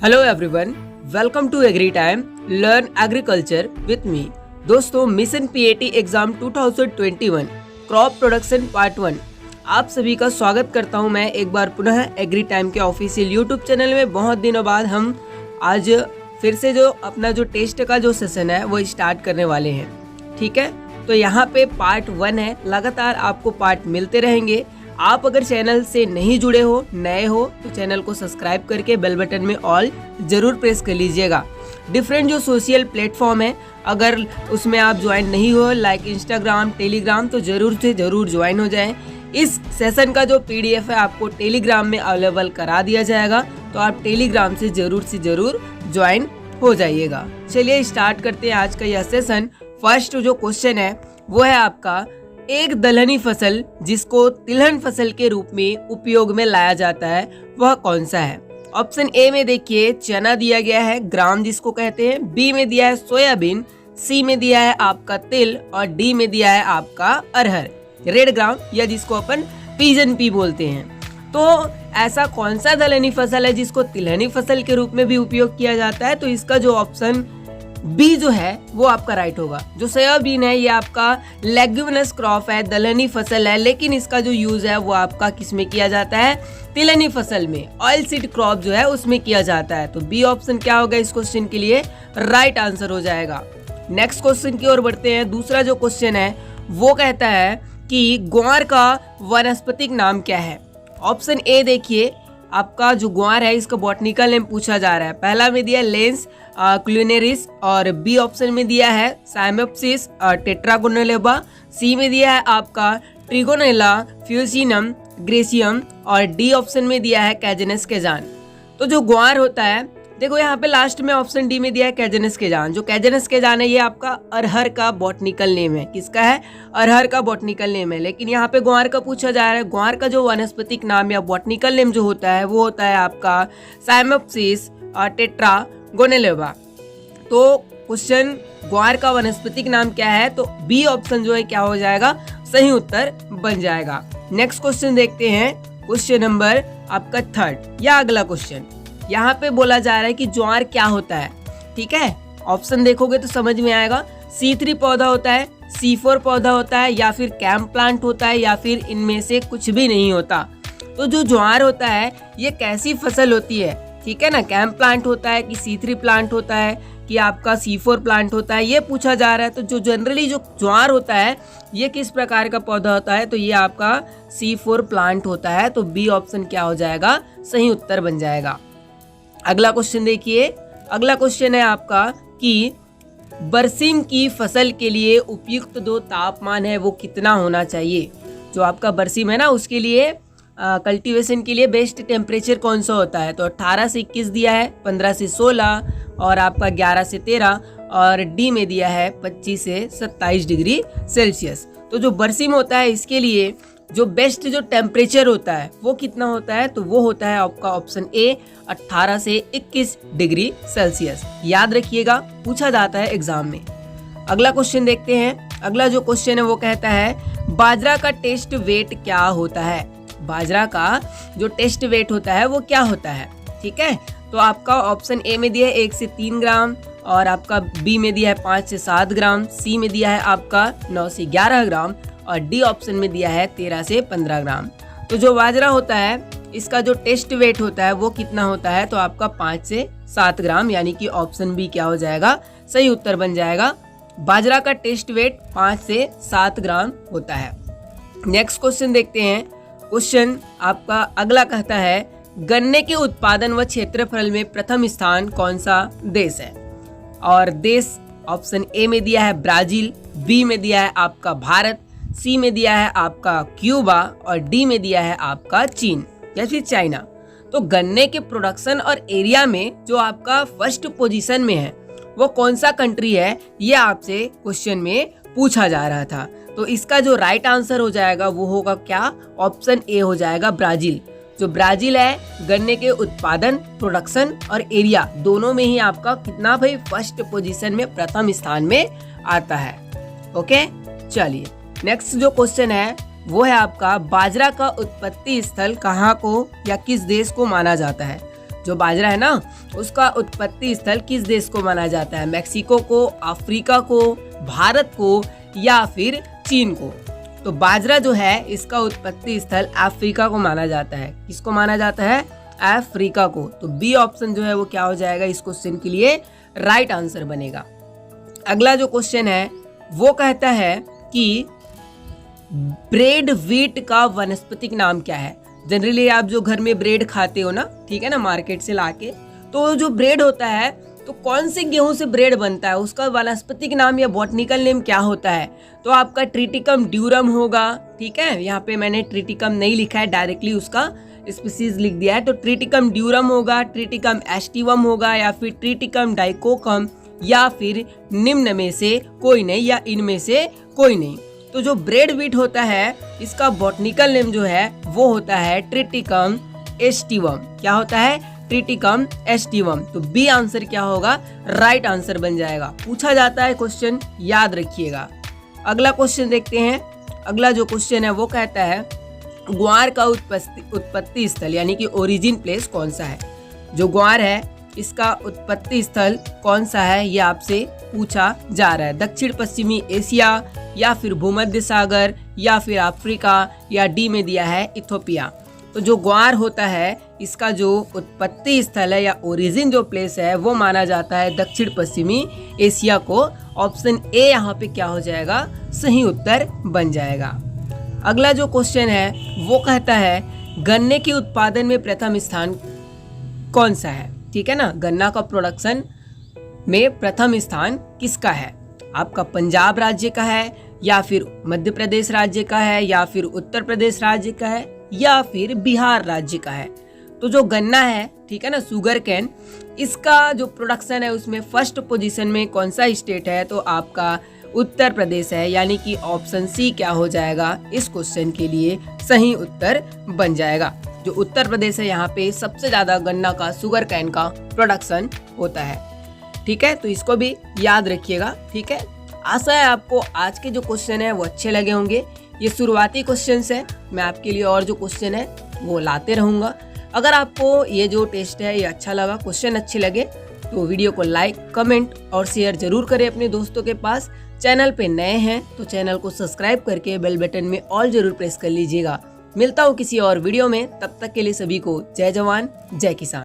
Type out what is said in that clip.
Hello everyone, welcome to agri time learn agriculture with me. दोस्तों, mission PAT exam 2021 crop production part 1 आप सभी का स्वागत करता हूं मैं एक बार पुनः एग्री टाइम के ऑफिशियल यूट्यूब चैनल में। बहुत दिनों बाद हम आज फिर से जो अपना जो टेस्ट का जो सेशन है वो स्टार्ट करने वाले हैं। ठीक है, तो यहाँ पे पार्ट 1 है, लगातार आपको पार्ट मिलते रहेंगे। आप अगर चैनल से नहीं जुड़े हो, नए हो, तो चैनल को सब्सक्राइब करके बेल बटन में ऑल जरूर प्रेस कर लीजिएगा। डिफरेंट जो सोशल प्लेटफॉर्म है, अगर उसमें आप ज्वाइन नहीं हो, लाइक इंस्टाग्राम, टेलीग्राम, तो जरूर से जरूर ज्वाइन हो जाएं। इस सेशन का जो पीडीएफ है आपको टेलीग्राम में अवेलेबल करा दिया जाएगा, तो आप टेलीग्राम से जरूर ज्वाइन हो जाइएगा। चलिए स्टार्ट करते हैं आज का यह सेशन। फर्स्ट जो क्वेश्चन है वो है आपका, एक दलहनी फसल जिसको तिलहन फसल के रूप में उपयोग में लाया जाता है वह कौन सा है। ऑप्शन ए में देखिए चना दिया गया है, ग्राम जिसको कहते हैं, बी में दिया है सोयाबीन, सी में दिया है आपका तिल और डी में दिया है आपका अरहर, रेड ग्राम या जिसको अपन पिजन पी बोलते हैं। तो ऐसा कौन सा दलहनी फसल है जिसको तिलहनी फसल के रूप में भी उपयोग किया जाता है, तो इसका जो ऑप्शन बी जो है वो आपका राइट होगा। जो सोयाबीन है ये आपका लेग्यूमिनस क्रॉप है, दलहनी फसल है, लेकिन इसका जो यूज है वो आपका किस में किया जाता है, तिलहनी फसल में, ऑयल सीड क्रॉप जो है उसमें किया जाता है। तो बी ऑप्शन क्या होगा इस क्वेश्चन के लिए, राइट आंसर हो जाएगा। नेक्स्ट क्वेश्चन की ओर बढ़ते हैं। दूसरा जो क्वेश्चन है वो कहता है कि ग्वार का वनस्पतिक नाम क्या है। ऑप्शन ए देखिए, आपका जो ग्वार है इसका बॉटनिकल नेम पूछा जा रहा है। पहला में दिया लेंस क्लूनेरिस और बी ऑप्शन में दिया है साइमोप्सिस टेट्रागोनोलेबा, सी में दिया है आपका ट्रिगोनेला फ्यूसिनम ग्रेसियम और डी ऑप्शन में दिया है कैजेनस केजान। तो जो ग्वार होता है, देखो यहाँ पे लास्ट में ऑप्शन डी में दिया है कैजेनस केजान। जो कैजेनस केजान है ये आपका अरहर का बॉटनिकल नेम है। किसका है? अरहर का बॉटनिकल नेम है, लेकिन यहाँ पे ग्वार का पूछा जा रहा है। ग्वार का जो वनस्पतिक नाम या बॉटनिकल नेम जो होता है वो होता है आपका साइमोप्सिस टेट्रागोनोलेबा। तो क्वेश्चन ग्वार का वनस्पतिक नाम क्या है, तो बी ऑप्शन जो है क्या हो जाएगा, सही उत्तर बन जाएगा। नेक्स्ट क्वेश्चन देखते हैं, क्वेश्चन नंबर आपका 3 या अगला क्वेश्चन। यहाँ पे बोला जा रहा है कि ज्वार क्या होता है। ठीक है, ऑप्शन देखोगे तो समझ में आएगा। C3 पौधा होता है, C4 पौधा होता है, या फिर कैंप प्लांट होता है, या फिर इनमें से कुछ भी नहीं होता। तो जो ज्वार होता है ये कैसी फसल होती है, ठीक है ना, कैंप प्लांट होता है कि C3 प्लांट होता है कि आपका C4 प्लांट होता है, ये पूछा जा रहा है। तो जो जनरली जो ज्वार होता है ये किस प्रकार का पौधा होता है, तो ये आपका C4 प्लांट होता है। तो बी ऑप्शन क्या हो जाएगा, सही उत्तर बन जाएगा। अगला क्वेश्चन देखिए। अगला क्वेश्चन है आपका कि बरसीम की फसल के लिए उपयुक्त जो तापमान है वो कितना होना चाहिए। जो आपका बरसीम है ना उसके लिए कल्टीवेशन के लिए बेस्ट टेम्परेचर कौन सा होता है, तो 18 से 21 दिया है, 15 से 16 और आपका 11 से 13 और डी में दिया है 25 से 27 डिग्री सेल्सियस। तो जो बरसीम होता है इसके लिए जो बेस्ट जो टेम्परेचर होता है वो कितना होता है, तो वो होता है आपका ऑप्शन ए 18 से 21 डिग्री सेल्सियस। याद रखिएगा, पूछा जाता है एग्जाम में। अगला क्वेश्चन देखते हैं। अगला जो क्वेश्चन है वो कहता है बाजरा का टेस्ट वेट क्या होता है। बाजरा का जो टेस्ट वेट होता है वो क्या होता है। ठीक है, तो आपका ऑप्शन ए में दिया है 1 से 3 ग्राम और आपका बी में दिया है 5 से 7 ग्राम, सी में दिया है आपका 9 से 11 ग्राम और डी ऑप्शन में दिया है 13 से 15 ग्राम। तो जो बाजरा होता है इसका जो टेस्ट वेट होता है वो कितना होता है, तो आपका 5 से 7 ग्राम, यानी कि ऑप्शन बी क्या हो जाएगा, सही उत्तर बन जाएगा। बाजरा का टेस्ट वेट 5 से 7 ग्राम होता है। नेक्स्ट क्वेश्चन देखते हैं। क्वेश्चन आपका अगला कहता है गन्ने के उत्पादन व क्षेत्रफल में प्रथम स्थान कौन सा देश है। और देश ऑप्शन ए में दिया है ब्राजील, बी में दिया है आपका भारत, सी में दिया है आपका क्यूबा और डी में दिया है आपका चीन या फिर चाइना। तो गन्ने के प्रोडक्शन और एरिया में जो आपका फर्स्ट पोजीशन में है वो कौन सा कंट्री है, ये आपसे क्वेश्चन में पूछा जा रहा था। तो इसका जो राइट आंसर हो जाएगा वो होगा क्या, ऑप्शन ए हो जाएगा ब्राजील। जो ब्राजील है गन्ने के उत्पादन, प्रोडक्शन और एरिया दोनों में ही आपका कितना भाई, फर्स्ट पोजीशन में, प्रथम स्थान में आता है। ओके, चलिए नेक्स्ट जो क्वेश्चन है वो है आपका बाजरा का उत्पत्ति स्थल कहाँ को या किस देश को माना जाता है। जो बाजरा है ना, उसका उत्पत्ति स्थल किस देश को माना जाता है? मैक्सिको को, अफ्रीका को, भारत को या फिर चीन को? तो बाजरा जो है इसका उत्पत्ति स्थल अफ्रीका को माना जाता है। किसको माना जाता है? अफ्रीका को। तो बी ऑप्शन जो है वो क्या हो जाएगा इस क्वेश्चन के लिए राइट आंसर बनेगा। अगला जो क्वेश्चन है वो कहता है कि ब्रेड व्हीट का वानस्पतिक नाम क्या है? जनरली आप जो घर में ब्रेड खाते हो ना, ठीक है ना, मार्केट से लाके, तो जो ब्रेड होता है तो कौन से गेहूं से ब्रेड बनता है, उसका वानस्पतिक नाम या बॉटनिकल नेम क्या होता है? तो आपका ट्रिटिकम ड्यूरम होगा। ठीक है, यहाँ पे मैंने ट्रिटिकम नहीं लिखा है, डायरेक्टली उसका स्पीसीज लिख दिया है। तो ट्रिटिकम ड्यूरम होगा, ट्रिटिकम एस्टिवम होगा या फिर ट्रिटिकम डाइकोकम या फिर निम्न में से कोई नहीं या इनमें से कोई नहीं। तो जो ब्रेड व्हीट होता है इसका बॉटनिकल नेम जो है वो होता है ट्रिटिकम एस्टिवम। क्या होता है? Triticum aestivum. तो बी आंसर क्या होगा? राइट आंसर बन जाएगा। पूछा जाता है क्वेश्चन, याद रखिएगा। अगला क्वेश्चन देखते हैं। अगला जो क्वेश्चन है वो कहता है ग्वार का उत्पत्ति स्थल यानी कि ओरिजिन प्लेस कौन सा है? जो ग्वार है इसका उत्पत्ति स्थल कौन सा है ये आपसे पूछा जा रहा है। दक्षिण पश्चिमी एशिया या फिर भूमध्य सागर या फिर अफ्रीका या डी में दिया है इथोपिया। तो जो ग्वार होता है इसका जो उत्पत्ति स्थल है या ओरिजिन जो प्लेस है वो माना जाता है दक्षिण पश्चिमी एशिया को। ऑप्शन ए यहाँ पे क्या हो जाएगा? सही उत्तर बन जाएगा। अगला जो क्वेश्चन है वो कहता है गन्ने के उत्पादन में प्रथम स्थान कौन सा है? ठीक है ना, गन्ना का प्रोडक्शन में प्रथम स्थान किसका है? आपका पंजाब राज्य का है या फिर मध्य प्रदेश राज्य का है या फिर उत्तर प्रदेश राज्य का है या फिर बिहार राज्य का है? तो जो गन्ना है, ठीक है ना, शुगर कैन, इसका जो प्रोडक्शन है उसमें फर्स्ट पोजीशन में कौन सा स्टेट है? तो आपका उत्तर प्रदेश है, यानी कि ऑप्शन सी क्या हो जाएगा इस क्वेश्चन के लिए सही उत्तर बन जाएगा। जो उत्तर प्रदेश है यहाँ पे सबसे ज्यादा गन्ना का, शुगर कैन का प्रोडक्शन होता है। ठीक है, तो इसको भी याद रखिएगा। ठीक है, आशा है आपको आज के जो क्वेश्चन है वो अच्छे लगे होंगे। ये शुरुआती क्वेश्चंस है, मैं आपके लिए और जो क्वेश्चन है वो लाते रहूंगा। अगर आपको ये जो टेस्ट है ये अच्छा लगा, क्वेश्चन अच्छे लगे, तो वीडियो को लाइक, कमेंट और शेयर जरूर करें अपने दोस्तों के पास। चैनल पे नए हैं तो चैनल को सब्सक्राइब करके बेल बटन में ऑल जरूर प्रेस कर लीजिएगा। मिलता हूँ किसी और वीडियो में, तब तक के लिए सभी को जय जवान जय किसान।